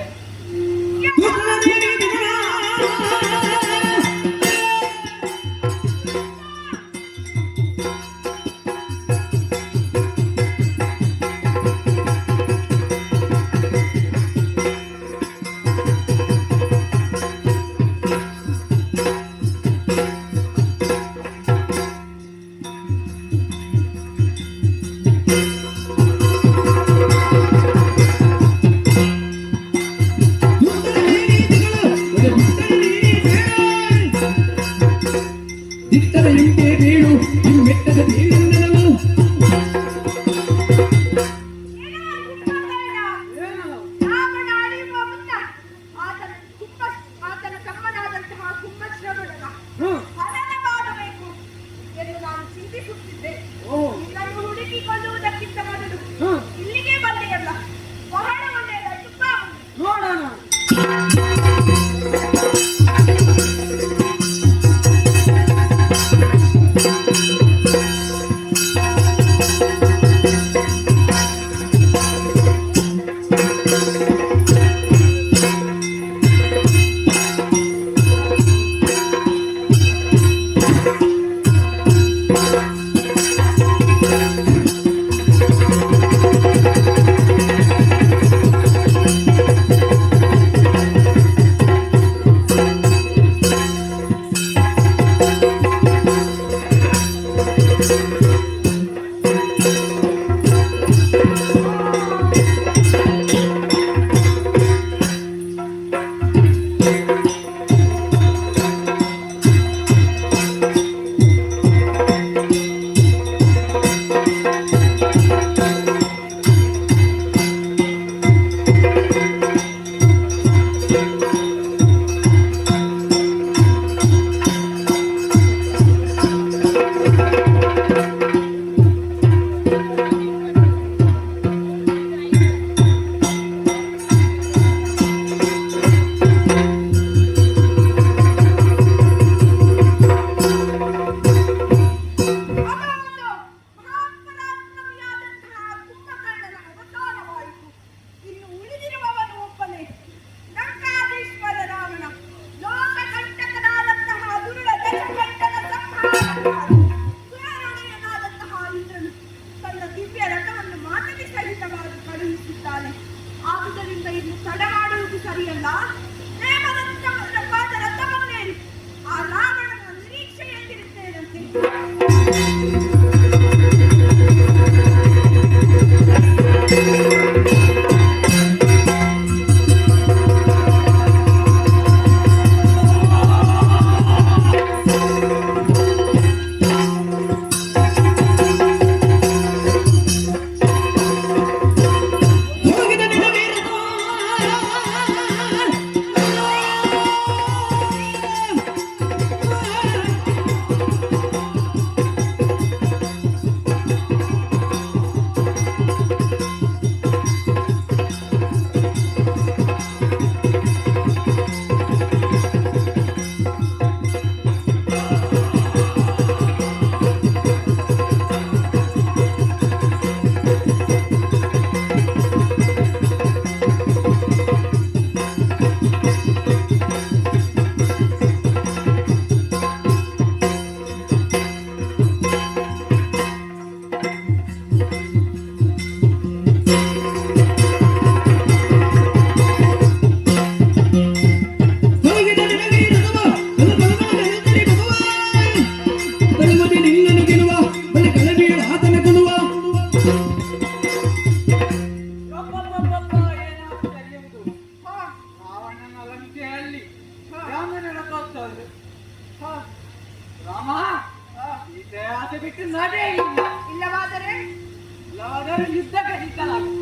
ಇಬ್ಬರು ಯುದ್ಧಕ್ಕೆ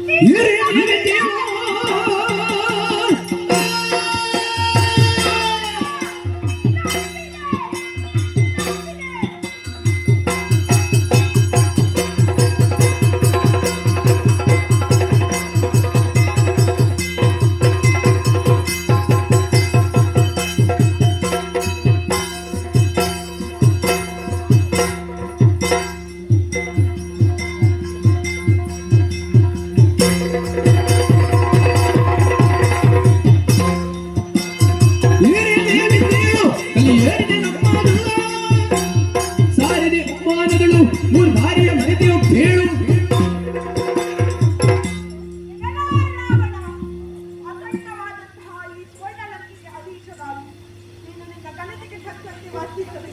ನಿಂತಲಾಗಿದೆ. ಸಾರದೆ ಅಪಮಾನಗಳು ಮೂರು ಬಾರಿಯ ಮರೆತೆಯೋ ಕೇಳು. ಅಖಂಡವಾದಂತಹ ಈ ಸ್ವರ್ಣಲಂಕೆಗೆ ಅಧೀಶರಾಗಿ ನೀನು ನಿನ್ನ ಕನಸಿಗೆ ತಕ್ಕಂತೆ ವರ್ತಿಸದೆ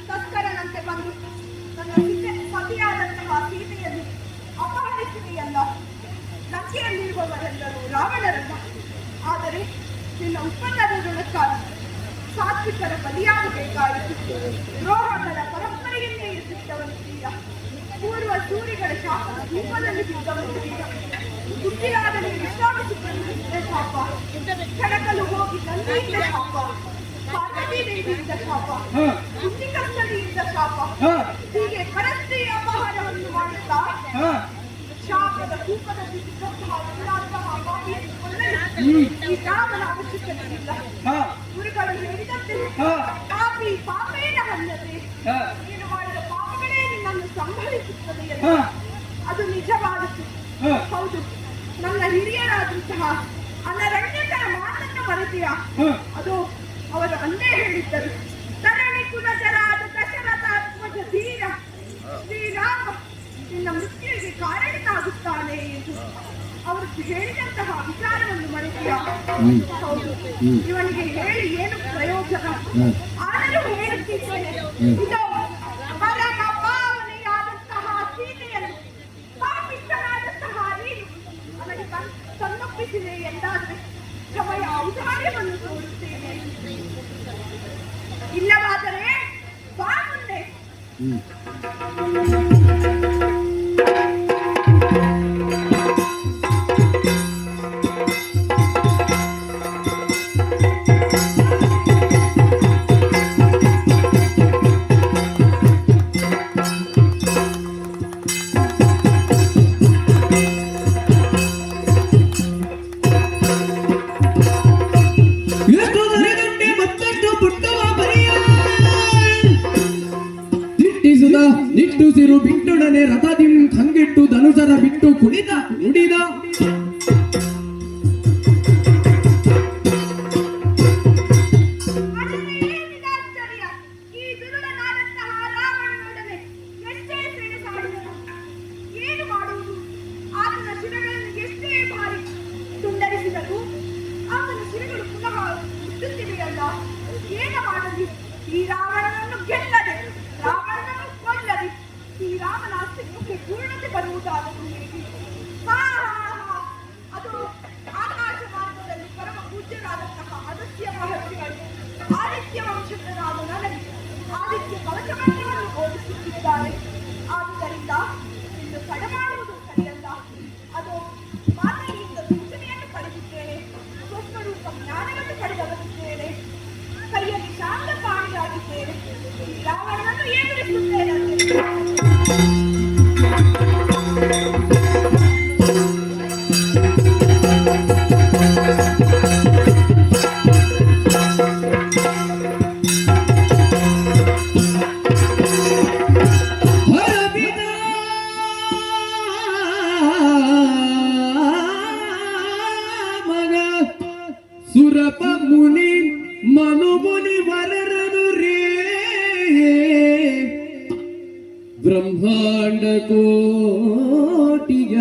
ತಸ್ಕರನಂತೆ ಬಂದು ನನ್ನ ಪತಿಯಾದಂತಹ ಸೀತೆಯನ್ನು ಅಪಹರಿಸಿದೆಯಲ್ಲ. ಲಂಕೆಯಲ್ಲಿರುವವರೆಲ್ಲರೂ ರಾವಣರಲ್ಲ, ಆದರೆ ನಿನ್ನ ಉತ್ಪನ್ನಕ್ಕಾಗಿ ಸಾತ್ವಿಕರ ಬಲಿಯಾಗಬೇಕಾಯಿತು. ದ್ರೋಹಗಳ ಪರಂಪರೆಯನ್ನೇ ಇರಿಸಿದ್ದವನು ತೀರ. ಪೂರ್ವ ಸೂರಿಗಳ ಶಾಪದ ರೂಪದಲ್ಲಿ ಬಿದ್ದವನು ತೀರ. ಬುದ್ಧಿಯಾದ ನೀನು ವಿಶ್ರಾಮಿಸಿಕೊಂಡಿದ್ದ ಶಾಪ, ಕಡಕಲು ಹೋಗಿ ನಂದಿಯಿಂದ ಶಾಪ, ಪಾರ್ವತಿ ದೇವಿಯಿಂದ ಶಾಪ, ಬುದ್ಧಿಕಸ್ತನಿಯಿಂದ ಶಾಪ, ಹೀಗೆ ಪರಸ್ತ್ರೀಯ ಅಪಹಾರವನ್ನು ಮಾಡುತ್ತಾ ಶಾಪದ ಕೂಪದಲ್ಲಿ ಬಿದ್ದಂತಹ ಎಲ್ಲಂತಹ ಪಾಪಿಯನ್ನು ಕೊಲ್ಲಲು ಈ ರಾಮನ ಅವಶ್ಯಕತೆಯಿಲ್ಲ. ಗುರುಗಳು ಹೇಳಿದಂತೆ ಪಾಪಿ ಪಾಪೇನ ಹನ್ನದೆ, ನೀನು ಮಾಡಿದ ಪಾಪಗಳೇ ನಿನ್ನನ್ನು ಸಂಭವಿಸುತ್ತದೆ ಎಂದು. ಅದು ನಿಜವಾದದ್ದು. ಹೌದು, ನನ್ನ ಹಿರಿಯರಾದಂತಹ ಅನರಣ್ಯಕರ ಮಾತನ್ನು ಮರೆತೆಯ? ಅದು ಅವರು ಅಂದೇ ಹೇಳಿದ್ದರು. ತರಣಿ ಕುಲಜರಾದ ದಶರಥಾತ್ಮಜ ಧೀರ ಶ್ರೀರಾಮ ನಿನ್ನ ಮೃತ್ಯುವಿಗೆ ಕಾರಣನಾಗುತ್ತಾನೆ ಎಂದು ಅವರು ಹೇಳಿದಂತಹ ವಿಚಾರವನ್ನು ಮರೆತೆಯ? ಹೌದು, ಇವನಿಗೆ ಹೇಳಿ ಏನು ಪ್ರಯೋಜನ? ಆದರೂ ಹೇಳುತ್ತಿದ್ದೇನೆ, ಇದು ಪರಮ ಪಾವನೆಯಾದಂತಹ ಸೀತೆಯನ್ನು ಪಾಪಿಷ್ಟರಾದಂತಹ ನೀನು ನನಗೆ ಸನ್ನೊಪ್ಪಿಸಿದೆ ಎಂದಾದರೆ ಸಮಯ ಔದಾರ್ಯವನ್ನು ತೋರುತ್ತೇನೆ. ಇಲ್ಲವಾದರೆ ಬಾ ಮುಂದೆ. ನಿಟ್ಟುಸಿರು ಬಿಟ್ಟೊಡನೆ ರಥದಿಂ ಕಂಗೆಟ್ಟು ಧನುಸರ ಬಿಟ್ಟು ಕುಣಿದ ನುಡಿದ. ಈ ದುರುಳನಾದಂತಹ ರಾವಣನೊಡನೆ ಎಷ್ಟೇ ಸೇರಿಸಾಡಿದನು ಏನು ಮಾಡುವುದು? ಆತನ ಶಿರಗಳನ್ನು ಎಷ್ಟೇ ಬಾರಿ ತುಂಡರಿಸಿದರು ಆತನ ಶಿರಗಳು ಪುನಃ ಹುಟ್ಟುತ್ತಿವೆಯಲ್ಲ. ಏನು ಮಾಡಲಿ? ಈ ರಾವಣನನ್ನು ಗೆಲ್ಲದೆ, ರಾವಣನನ್ನು ಕೊಲ್ಲದೆ ಶ್ರೀರಾಮನ ಅಸ್ತಿತ್ವಕ್ಕೆ ಪೂರ್ಣತೆ ಬರುವುದಾದರೂ ಹೇಗೆ? ಅದು ಆಕಾಶ ಮಾರ್ಗದಲ್ಲಿ ಪರಮ ಪೂಜ್ಯರಾದಂತಹ ಅಗಸ್ತ್ಯ ಮಹರ್ಷಿಗಳು ಆದಿತ್ಯ ವಂಶಸ್ಥರಾದ ನನಗೆ ಆದಿತ್ಯ ಕವಚಮಂತ್ರವನ್ನು ಬೋಧಿಸುತ್ತಿದ್ದಾರೆ. ಆದುದರಿಂದ ಇನ್ನು ತಡ ಮಾಡುವುದು ಸರಿಯಲ್ಲ. ಅದು ಮಾತೆಯಿಂದ ಸೂಚನೆಯನ್ನು ಪಡೆದಿದ್ದೇನೆ, ಸ್ವಸ್ವರೂಪ ಜ್ಞಾನವನ್ನು ಪಡೆದವರಿದ್ದೇನೆ, ಕೈಯಲ್ಲಿ ಶಾಂತ ಪ್ರಾಣಿಯಾಗಿದ್ದೇನೆ. ರಾವಣನನ್ನು ಎದುರಿಸುತ್ತೇನೆ. ಸುರಪ ಮುನಿ ಮನುಮುನಿ ವರರನು ರೇ ಬ್ರಹ್ಮಾಂಡ ಕೋಟಿಯ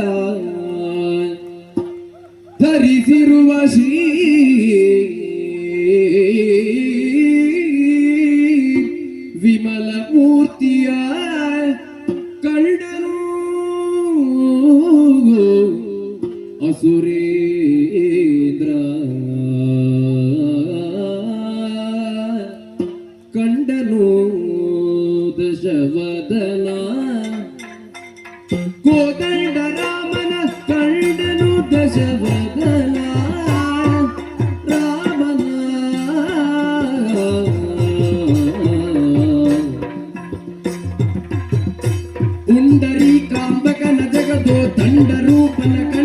ಧರಿಸಿರುವ ಶ್ರೀ ವಿಮಲ ಮೂರ್ತಿಯ ಕಂಡನು ಅಸುರೇಂದ್ರ ಕಂಡನು ದಶವದನ ಕೋದಂಡ ರಾಮ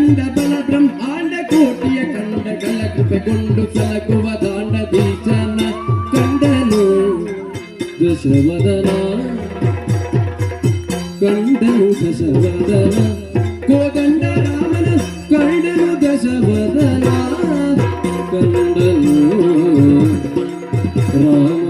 ಅಖಂಡ ಬಲ ಬ್ರಹ್ಮಾಂಡ ಕೋಟಿಯ ಕಂಡಗಳ ಕೃಪೆಗೊಂಡು ಸಲಗುವ ದಾಂಡದೀಶನ ಕಂಡನು ದಶವದನ ಕಂಡನು ದಶವದನ ಕೋದಂಡ ರಾಮನ ಕಂಡನು ದಶವದನ ಕಂಡನು ರಾಮ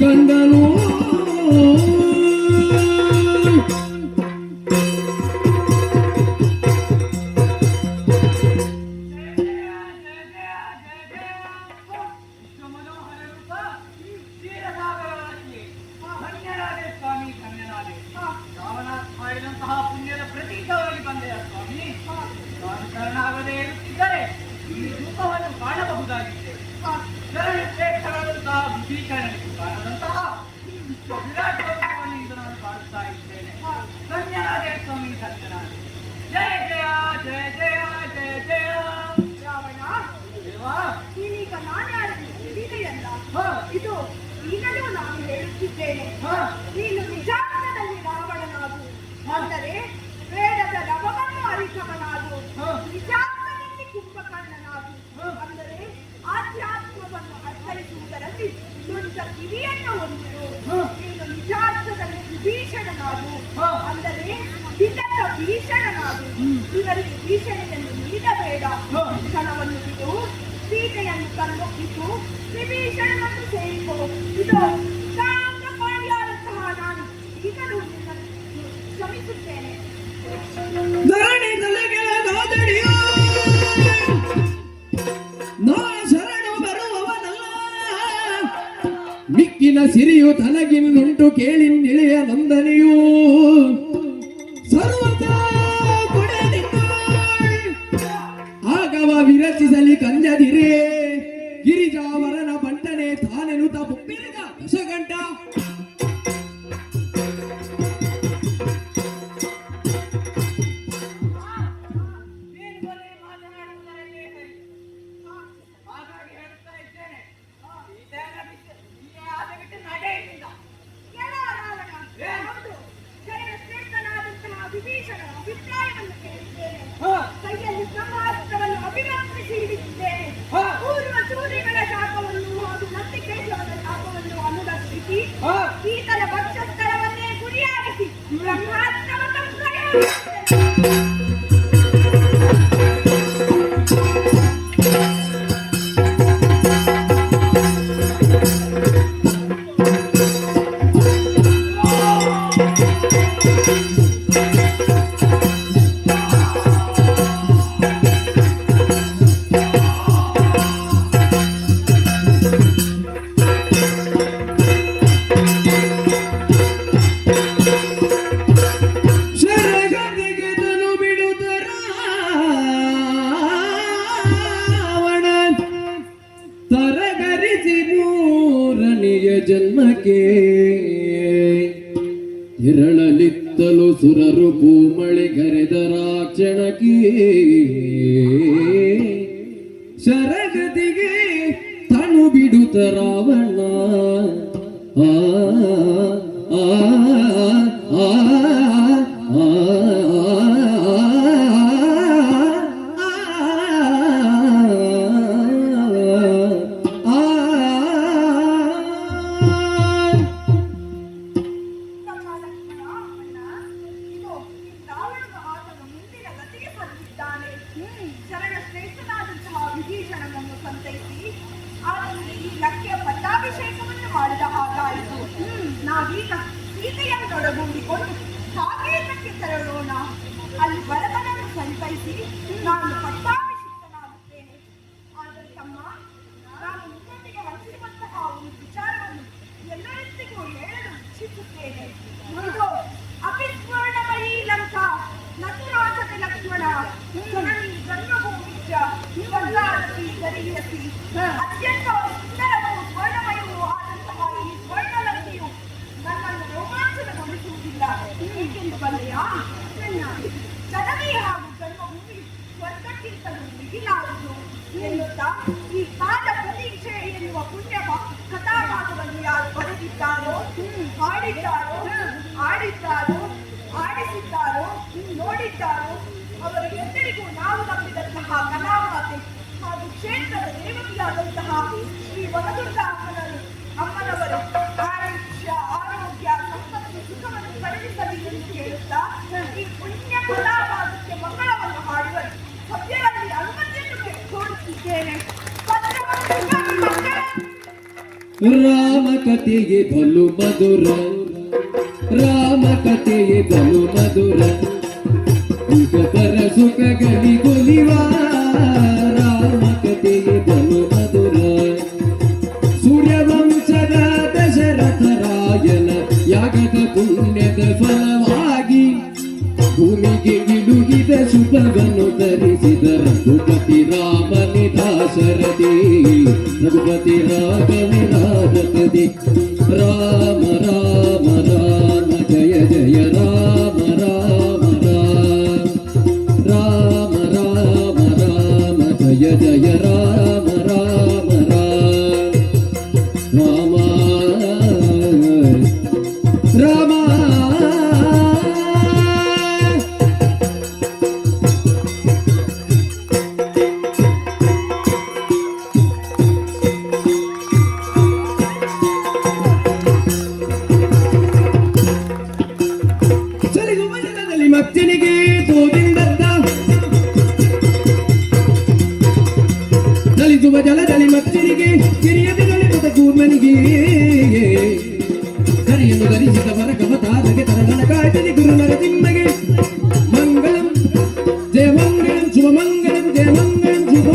ಕಂಡನು ಪುಣ್ಯದ ಪ್ರತೀಕವಾಗಿ ಬಂದೆಯ ಸ್ವಾಮಿ. ನಾನು ಶರಣಾಗದೇ ಇರುತ್ತಿದ್ದರೆ ಈ ರೂಪವನ್ನು ಕಾಣಬಹುದಾಗಿದೆ. ಶ್ರೇಷ್ಠರಾದಂತಹ ವಿಭೀಷಣನಿಗೂ ಕಾಣದಂತಹ ವಿರಾಟ್ ರೂಪವನ್ನು ಇಂದು ನಾನು ಕಾಣುತ್ತಾ ಇದ್ದೇನೆ. ಧನ್ಯನಾದೆ ಸ್ವಾಮಿ, ಧನ್ಯನಾದೆ. ಜಯ ಜಯ ಜಯ ಜಯ ಜಯ ಜಯ ರಾವಣ, ದೇವಾ. ನೀನೀಗ ನಾನ್ಯಾರನ್ನು ತಿಳಿದೆಯಲ್ಲ. ಹ. ಇದು ಈಗಲೂ ನಾನು ಹೇಳುತ್ತಿದ್ದೇನೆ. ಹ. ನೀನು ನಿಜಾರ್ಥದಲ್ಲಿ ರಾವಣನಾದು, ಅಂದರೆ ವೇದದ ರವವನ್ನು ಅರಿತವನಾದು, ಹ. ನಿಜಾರ್ಥದಲ್ಲಿ ಕುಂಭಕರ್ಣನಾದು, ಹ. ಅಂದರೆ ಆಧ್ಯಾತ್ಮವನ್ನು ಅರ್ಥೈಸುವುದರಲ್ಲಿ ನುರಿತ ಕಿವಿಯನ್ನು ಹೊಂದಿರು. ಹ. ನೀನು ನಿಜಾರ್ಥದಲ್ಲಿ ವಿಭೀಷಣನಾದು, ಹ. ಅಂದರೆ ವಿಗತ ಭೀಷಣನಾದು. ಇವರಿಗೆ ಭೀಷಣೆಯನ್ನು ನೀಡಬೇಡ. ಹ. ಕ್ಷಣವನ್ನು ಬಿಡು, ಸೀತೆಯನ್ನು ಕಲ್ಲೊಪ್ಪಿಸು, ವಿಭೀಷಣನನ್ನು ಸೇರಿಕೋ. ಇದು ಸಾಂಗಪಾಣಿಯಾದಂತಹ ನಾನು ಈಗಲೂ ನಿನ್ನನ್ನು ಕ್ಷಮಿಸುತ್ತೇನೆ. ಧರಣಿ ತಲೆಗೆಳಗಾದಡಿಯೋ ನಾ ಶರಣು ಬರುವವನಲ್ಲ. ಮಿಕ್ಕಿನ ಸಿರಿಯು ತನಗಿನ್ನುಂಟು ಕೇಳಿನ್ನಿಳೆಯ ನಂದನೆಯೂ ಸರ್ವದಾ ಕೊಡದಿದ್ದಾಳ್. ಆಗವ ವಿರಚಿಸಲಿ ಕಂಜದಿರೇ ಗಿರಿಜಾವರನ ಬಂಟನೆ ತಾನೆನುತ ಬುಪ್ಪಿರಿದ ದಶಗಂಟ. ನೀನು ಬರೀ ಮಾತನಾಡುವುದರಲ್ಲೇ ಸರಿ. ಹಾಗಾಗಿ ಹೇಳುತ್ತಾ ಇದ್ದೇನೆ, ಸೀತೆಯನ್ನು ಬಿಟ್ಟು ನೀನೇ ಆಸೆ ಬಿಟ್ಟು ನಡೆ ಇಲ್ಲಿಂದ. ಎಲ್ಲ ರಾವಣ, ಹೌದು, ಜಯನ ಶ್ರೇಷ್ಠನಾದಂತಹ ವಿಭೀಷಣನ ಅಭಿಪ್ರಾಯವನ್ನು ಕೇಳಿದ್ದೇನೆ. ಹ. ಕೈಯಲ್ಲಿ ಬ್ರಹ್ಮಾಸ್ತ್ರವನ್ನು ಅಭಿನಂದಿಸಿ ಹಿಡಿದಿದ್ದೇನೆ. ಹ. ಪೂರ್ವ ಸೂರ್ಯಗಳ ಶಾಪವನ್ನು ಹಾಗೂ ನಂದಿಕೇಶ್ವರನ ಶಾಪವನ್ನು ಅನುರಕ್ಷಿಸಿ ಹ. ಈತನ ವಕ್ಷಸ್ಥಳವನ್ನೇ ಗುರಿಯಾಗಿಸಿ ಬ್ರಹ್ಮಾಸ್ತ್ರವನ್ನು ಪ್ರಯೋಗಿಸಿದ್ದೇನೆ. ಶರಗದಿಗೆ ತನು ಬಿಡುತ್ತ ರಾವಣ ತರಗರಿಸಿ ಮೂರನೆಯ ಜನ್ಮಕ್ಕೆ ಇರಳಲಿತ್ತಲು ಸುರರು ಪೂಮಳೆ ಗರೆದ ರಾಕ್ಷಣಕ್ಕೆ ಶರಗದಿಗೆ ತನು ಬಿಡುತ್ತ ರಾವಣ ಆ ಆ ಆ ಆ ತಮ್ಮ ಲಕ್ಷ್ಮಣ, ಅಣ್ಣ, ಇದು ರಾವಣನ ಆತನು ಮುಂದಿನ ಗತಿಗೆ ಬಂದಿದ್ದಾನೆ. ಶರಣ ಶ್ರೇಷ್ಠನಾದಂತಹ ವಿಭೀಷಣನನ್ನು ಸಂತೈಸಿ ಆತನಿಗೆ ಈ ಲಕ್ಷ್ಯ ಪಟ್ಟಾಭಿಷೇಕವನ್ನು ಮಾಡಿದ ಹಾಗಾಯಿತು. ನಾವೀಗ ಸೀತೆಯನ್ನೊಡಗೂಡಿಕೊಂಡು ಸಾಕೇತಕ್ಕೆ ತೆರಳೋಣ. ಅಲ್ಲಿ ಬಡವನನ್ನು ಸಂತೈಸಿ ನಾನು ಪಟ್ಟಾಭಿಷಿಕ್ತನಾಗುತ್ತೇನೆ. ಆದರೆ ತಮ್ಮ, ನಾನು ನಿನ್ನೊಂದಿಗೆ ಹಂಚಿರುವಂತಹ ಒಂದು ವಿಚಾರವನ್ನು ಎಲ್ಲರೊಂದಿಗೂ ಹೇಳಲು ಇಚ್ಛಿಸುತ್ತೇನೆ. ಇದು ಅಪಿಸ್ಮರಣಮಯೀ ಲಂಕಾ ನಟರಾಜತೆ ಲಕ್ಷ್ಮಣ ಜನನಿ ಜನ್ಮಭೂಮಿಶ್ಚ ಗಂಗಾರತಿ ಗರೀಯಸಿ. ಅತ್ಯಂತ ಸುಂದರವೂ ಸ್ವರ್ಣಮಯವೂ ಆದಂತಹ ಈ ಸ್ವರ್ಣಲಂಕೆಯು ನನ್ನನ್ನು ರೋಮಾಂಚನಗೊಳಿಸುವುದಿಲ್ಲ. ಏಕೆಂದು ಬಲ್ಲೆಯಾ? ಜನನಿ ಹಾಗೂ ಜನ್ಮಭೂಮಿ ಸ್ವರ್ಗಕ್ಕಿಂತಲೂ ಮಿಗಿಲಾದುದು. ಎನ್ನುತ್ತಾ ಈ ಕಾಲ ಪ್ರತೀಕ್ಷೆ ಎನ್ನುವ ಪುಣ್ಯ ಕಥಾಭಾಗವನ್ನು ಯಾರು ಬರೆದಿದ್ದಾರೋ, ಹಾಡಿದ್ದಾರೋ, ಆಡಿದ್ದಾರೋ, ಆಡಿಸಿದ್ದಾರೋ, ನೋಡಿದ್ದಾರೋ ಅವರಿಗೆಲ್ಲರಿಗೂ ನಾವು ನಂಬಿದಂತಹ ಕಲಾಮಾತೆ ಹಾಗೂ ಕ್ಷೇತ್ರದ ದೇವತೆಯಾದಂತಹ ಶ್ರೀ ವನದುರ್ಗ ಅಮ್ಮನವರು ಆಯುಷ್ಯ, ಆರೋಗ್ಯ, ಸಂಪತ್ತು, ಸುಖವನ್ನು ಕರುಣಿಸಲಿ ಎಂದು ಕೇಳುತ್ತಾ ಈ ಪುಣ್ಯ ಕಲಾಭಾಗಕ್ಕೆ ಮಂಗಳವನ್ನು ಹಾಡುವರು ಸದ್ಯದಲ್ಲಿ ಅನುಮತಿಯನ್ನು ಕೋರುತ್ತಿದ್ದೇನೆ. ರಾಮ ಕಥೆಗೆ ಬಲು ಮಧುರ, ರಾಮ ಕಥೆಗೆ ಬಲು ಮಧುರ, ಸುಖಕರ ಸುಖಗಳಿಗೊಲಿವ ರಾಮ ಕಥೆಗೆ ಬಲು ಮಧುರ. ಸೂರ್ಯವಂಶದ ದಶರಥ ರಾಯನ ಯಾಗದ ಪುಣ್ಯದ ಫಲವಾಗಿ ಭೂಮಿಗೆ ಇಳುಗಿದ ಶುಭವನ್ನು ಧರಿಸಿದ ರಘುಪತಿ ರಾಮನಿ ದಾಶರಥಿ, ರಘುಪತಿ ರಾಮನಿ ರಾಧಪತಿ. ರಾಮ ರಾಮ ರಾಮ ಜಯ ಜಯ ರಾಮ ರಾಮ ರಾಮ, ರಾಮ ರಾಮ ರಾಮ ಜಯ ಜಯ ರಾಮ ರಾಮ ರಾಮ, ರಾಮ ರಾಮ. ಮಕ್ಕಳಿಗೆ ತೋದಿಂದದ್ದ ನಲಿಸುವ ಜಲದಲ್ಲಿ ಮಕ್ಕಳಿಗೆ ಕಿರಿಯದ ನಲಿಸುತ್ತ ಕೂರ್ಮನಿಗೆ ಕರಿಯನ್ನು ಧರಿಸಿದವರ ಗಮತಾದಗೆ ತರಗಣ ಕಾಯ್ತದೆ ಗುರು ನರಸಿಂಹಗೆ. ಮಂಗಳಂ ಜಯ ಮಂಗಳಂ ಶುಭ ಮಂಗಳಂ ಜಯ ಮಂಗಳಂ ಶುಭ